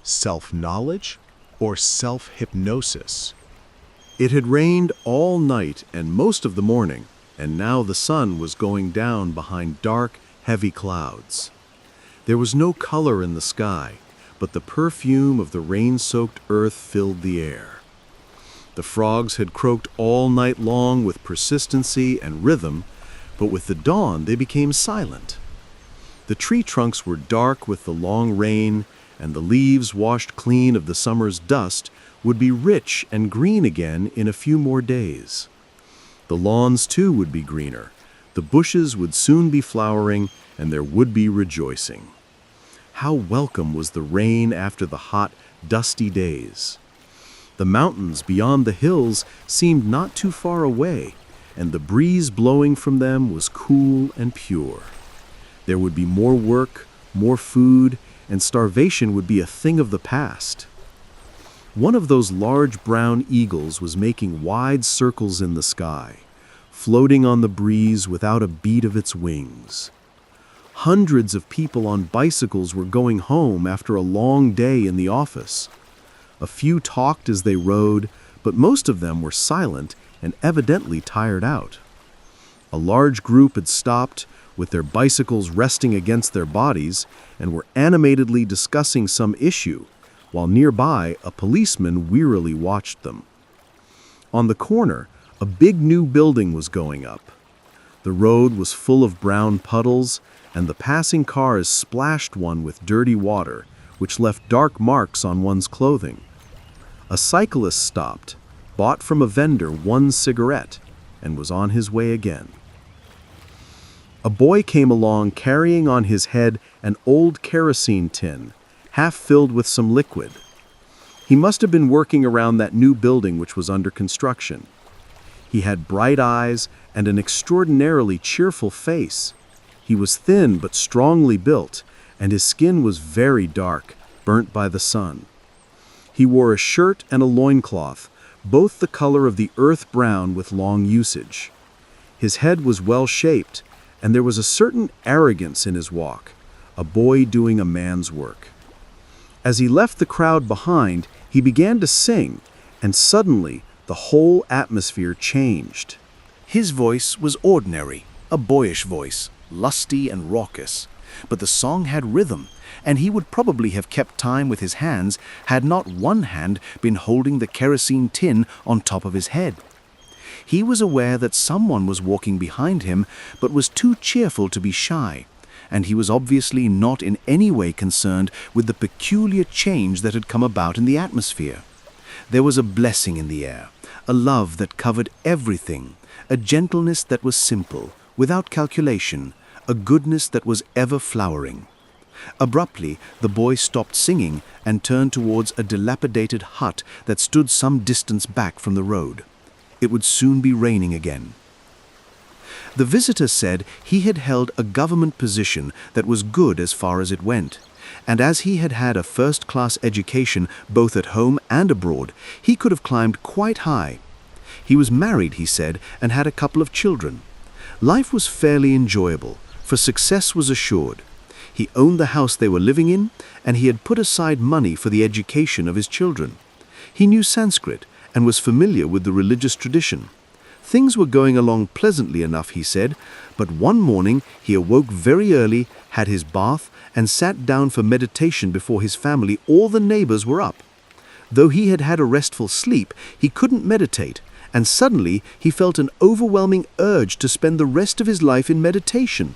self-knowledge, or self-hypnosis? It had rained all night and most of the morning, and now the sun was going down behind dark, heavy clouds. There was no color in the sky, but the perfume of the rain-soaked earth filled the air. The frogs had croaked all night long with persistency and rhythm, but with the dawn they became silent. The tree trunks were dark with the long rain, and the leaves, washed clean of the summer's dust, would be rich and green again in a few more days. The lawns, too, would be greener. The bushes would soon be flowering, and there would be rejoicing. How welcome was the rain after the hot, dusty days. The mountains beyond the hills seemed not too far away, and the breeze blowing from them was cool and pure. There would be more work, more food, and starvation would be a thing of the past. One of those large brown eagles was making wide circles in the sky, floating on the breeze without a beat of its wings. Hundreds of people on bicycles were going home after a long day in the office. A few talked as they rode, but most of them were silent and evidently tired out. A large group had stopped, with their bicycles resting against their bodies, and were animatedly discussing some issue, while nearby a policeman wearily watched them. On the corner, a big new building was going up. The road was full of brown puddles, and the passing cars splashed one with dirty water, which left dark marks on one's clothing. A cyclist stopped, bought from a vendor one cigarette, and was on his way again. A boy came along carrying on his head an old kerosene tin, half filled with some liquid. He must have been working around that new building which was under construction. He had bright eyes and an extraordinarily cheerful face. He was thin but strongly built, and his skin was very dark, burnt by the sun. He wore a shirt and a loincloth, both the color of the earth brown with long usage. His head was well-shaped, and there was a certain arrogance in his walk, a boy doing a man's work. As he left the crowd behind, he began to sing, and suddenly the whole atmosphere changed. His voice was ordinary, a boyish voice, lusty and raucous, but the song had rhythm, and he would probably have kept time with his hands had not one hand been holding the kerosene tin on top of his head. He was aware that someone was walking behind him, but was too cheerful to be shy, and he was obviously not in any way concerned with the peculiar change that had come about in the atmosphere. There was a blessing in the air, a love that covered everything, a gentleness that was simple, without calculation, a goodness that was ever flowering. Abruptly, the boy stopped singing and turned towards a dilapidated hut that stood some distance back from the road. It would soon be raining again. The visitor said he had held a government position that was good as far as it went, and as he had had a first-class education both at home and abroad, he could have climbed quite high. He was married, he said, and had a couple of children. Life was fairly enjoyable, for success was assured. He owned the house they were living in, and he had put aside money for the education of his children. He knew Sanskrit and was familiar with the religious tradition. Things were going along pleasantly enough, he said, but one morning he awoke very early, had his bath, and sat down for meditation before his family. All the neighbors were up. Though he had had a restful sleep, he couldn't meditate, and suddenly he felt an overwhelming urge to spend the rest of his life in meditation.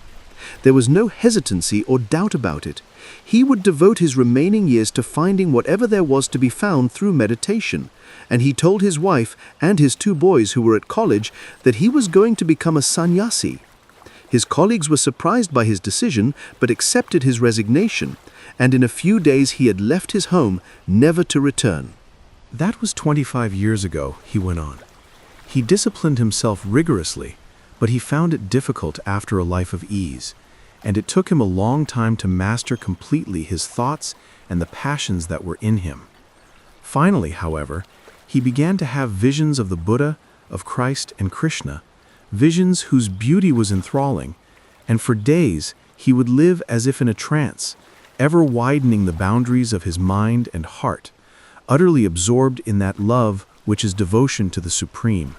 There was no hesitancy or doubt about it. He would devote his remaining years to finding whatever there was to be found through meditation, and he told his wife and his 2 boys who were at college that he was going to become a sannyasi. His colleagues were surprised by his decision, but accepted his resignation, and in a few days he had left his home, never to return. That was 25 years ago, he went on. He disciplined himself rigorously, but he found it difficult after a life of ease, and it took him a long time to master completely his thoughts and the passions that were in him. Finally, however, he began to have visions of the Buddha, of Christ and Krishna, visions whose beauty was enthralling, and for days he would live as if in a trance, ever widening the boundaries of his mind and heart, utterly absorbed in that love which is devotion to the Supreme.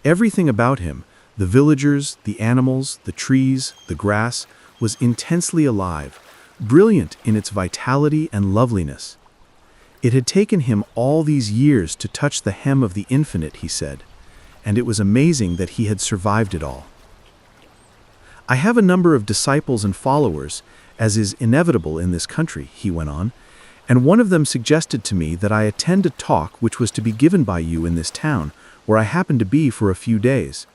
Everything about him, the villagers, the animals, the trees, the grass, was intensely alive, brilliant in its vitality and loveliness. It had taken him all these years to touch the hem of the infinite, he said, and it was amazing that he had survived it all. I have a number of disciples and followers, as is inevitable in this country, he went on, and one of them suggested to me that I attend a talk which was to be given by you in this town, where I happened to be for a few days.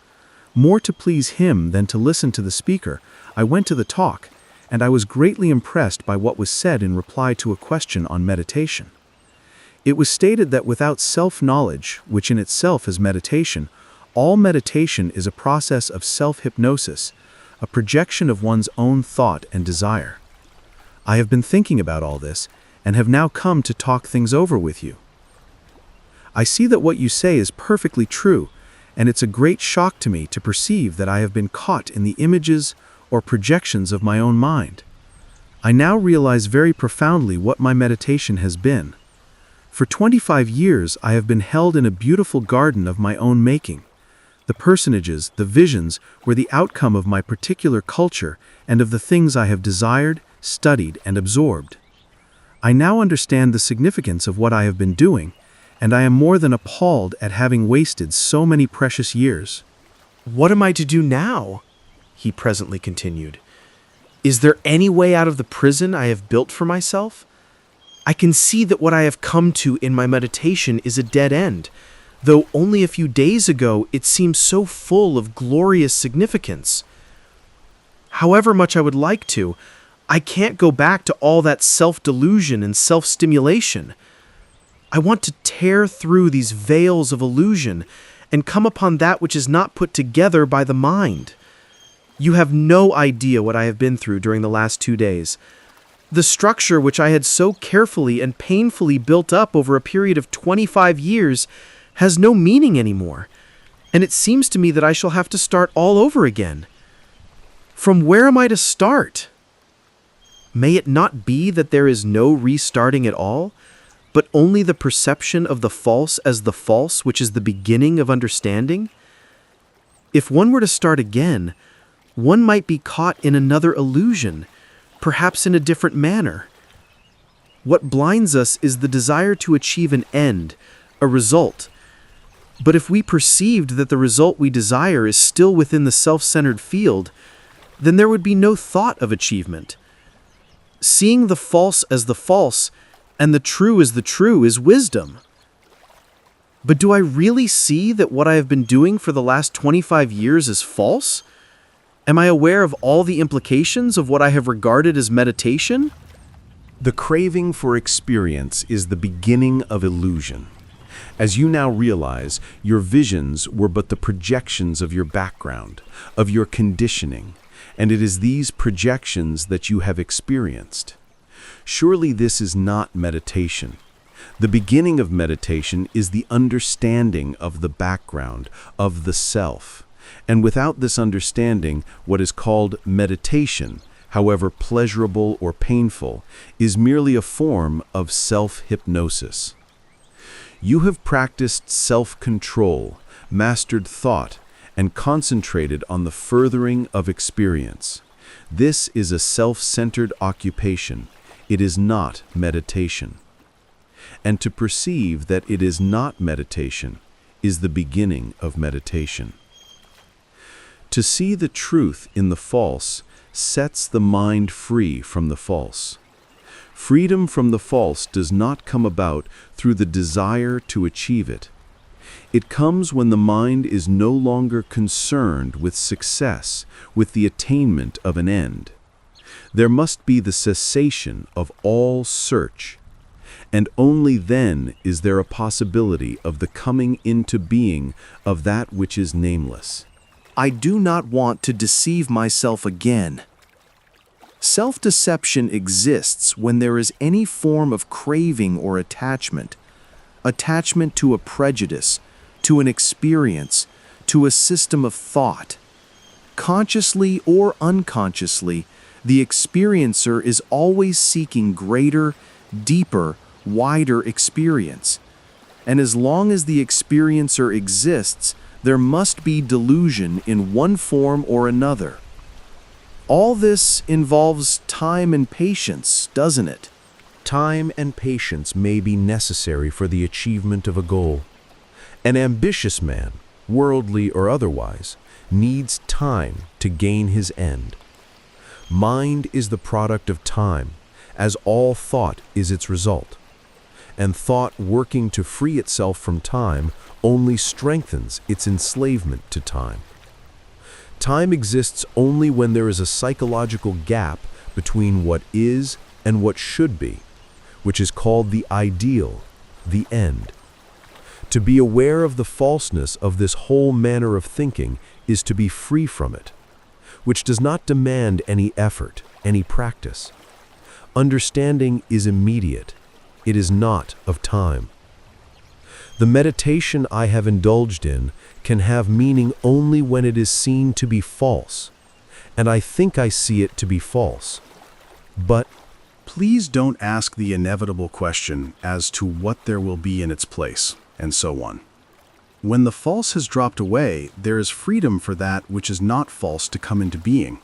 More to please him than to listen to the speaker, I went to the talk, and I was greatly impressed by what was said in reply to a question on meditation. It was stated that without self-knowledge, which in itself is meditation, all meditation is a process of self-hypnosis, a projection of one's own thought and desire. I have been thinking about all this, and have now come to talk things over with you. I see that what you say is perfectly true, and it's a great shock to me to perceive that I have been caught in the images or projections of my own mind. I now realize very profoundly what my meditation has been. For 25 years I have been held in a beautiful garden of my own making. The personages, the visions, were the outcome of my particular culture and of the things I have desired, studied, and absorbed. I now understand the significance of what I have been doing, and I am more than appalled at having wasted so many precious years. "What am I to do now?" he presently continued. "Is there any way out of the prison I have built for myself? I can see that what I have come to in my meditation is a dead end, though only a few days ago it seemed so full of glorious significance. However much I would like to, I can't go back to all that self-delusion and self-stimulation. I want to tear through these veils of illusion and come upon that which is not put together by the mind. You have no idea what I have been through during the last 2 days. The structure which I had so carefully and painfully built up over a period of 25 years has no meaning anymore, and it seems to me that I shall have to start all over again. From where am I to start? May it not be that there is no restarting at all, but only the perception of the false as the false, which is the beginning of understanding? If one were to start again, one might be caught in another illusion, perhaps in a different manner. What blinds us is the desire to achieve an end, a result. But if we perceived that the result we desire is still within the self-centered field, then there would be no thought of achievement. Seeing the false as the false and the true as the true is wisdom. But do I really see that what I have been doing for the last 25 years is false? Am I aware of all the implications of what I have regarded as meditation? The craving for experience is the beginning of illusion. As you now realize, your visions were but the projections of your background, of your conditioning, and it is these projections that you have experienced. Surely this is not meditation. The beginning of meditation is the understanding of the background, of the self. And without this understanding, what is called meditation, however pleasurable or painful, is merely a form of self-hypnosis. You have practiced self-control, mastered thought, and concentrated on the furthering of experience. This is a self-centered occupation. It is not meditation. And to perceive that it is not meditation is the beginning of meditation. To see the truth in the false sets the mind free from the false. Freedom from the false does not come about through the desire to achieve it. It comes when the mind is no longer concerned with success, with the attainment of an end. There must be the cessation of all search, and only then is there a possibility of the coming into being of that which is nameless. I do not want to deceive myself again. Self-deception exists when there is any form of craving or attachment to a prejudice, to an experience, to a system of thought. Consciously or unconsciously, The experiencer is always seeking greater, deeper, wider experience. And as long as the experiencer exists, there must be delusion in one form or another. All this involves time and patience, doesn't it? Time and patience may be necessary for the achievement of a goal. An ambitious man, worldly or otherwise, needs time to gain his end. Mind is the product of time, as all thought is its result. And thought working to free itself from time only strengthens its enslavement to time. Time exists only when there is a psychological gap between what is and what should be, which is called the ideal, the end. To be aware of the falseness of this whole manner of thinking is to be free from it, which does not demand any effort, any practice. Understanding is immediate. It is not of time. The meditation I have indulged in can have meaning only when it is seen to be false, and I think I see it to be false. But please don't ask the inevitable question as to what there will be in its place, and so on. When the false has dropped away, there is freedom for that which is not false to come into being.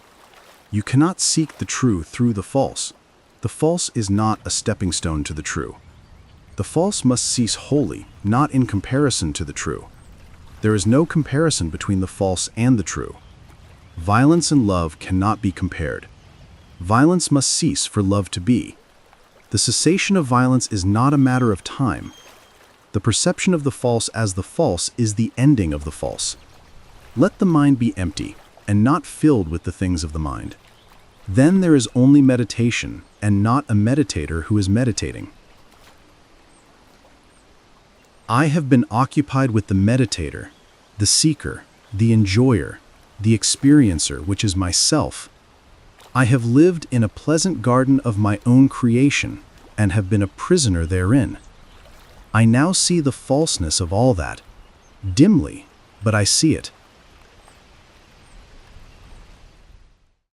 You cannot seek the true through the false. The false is not a stepping stone to the true. The false must cease wholly, not in comparison to the true. There is no comparison between the false and the true. Violence and love cannot be compared. Violence must cease for love to be. The cessation of violence is not a matter of time. The perception of the false as the false is the ending of the false. Let the mind be empty and not filled with the things of the mind. Then there is only meditation and not a meditator who is meditating. I have been occupied with the meditator, the seeker, the enjoyer, the experiencer, which is myself. I have lived in a pleasant garden of my own creation and have been a prisoner therein. I now see the falseness of all that, dimly, but I see it.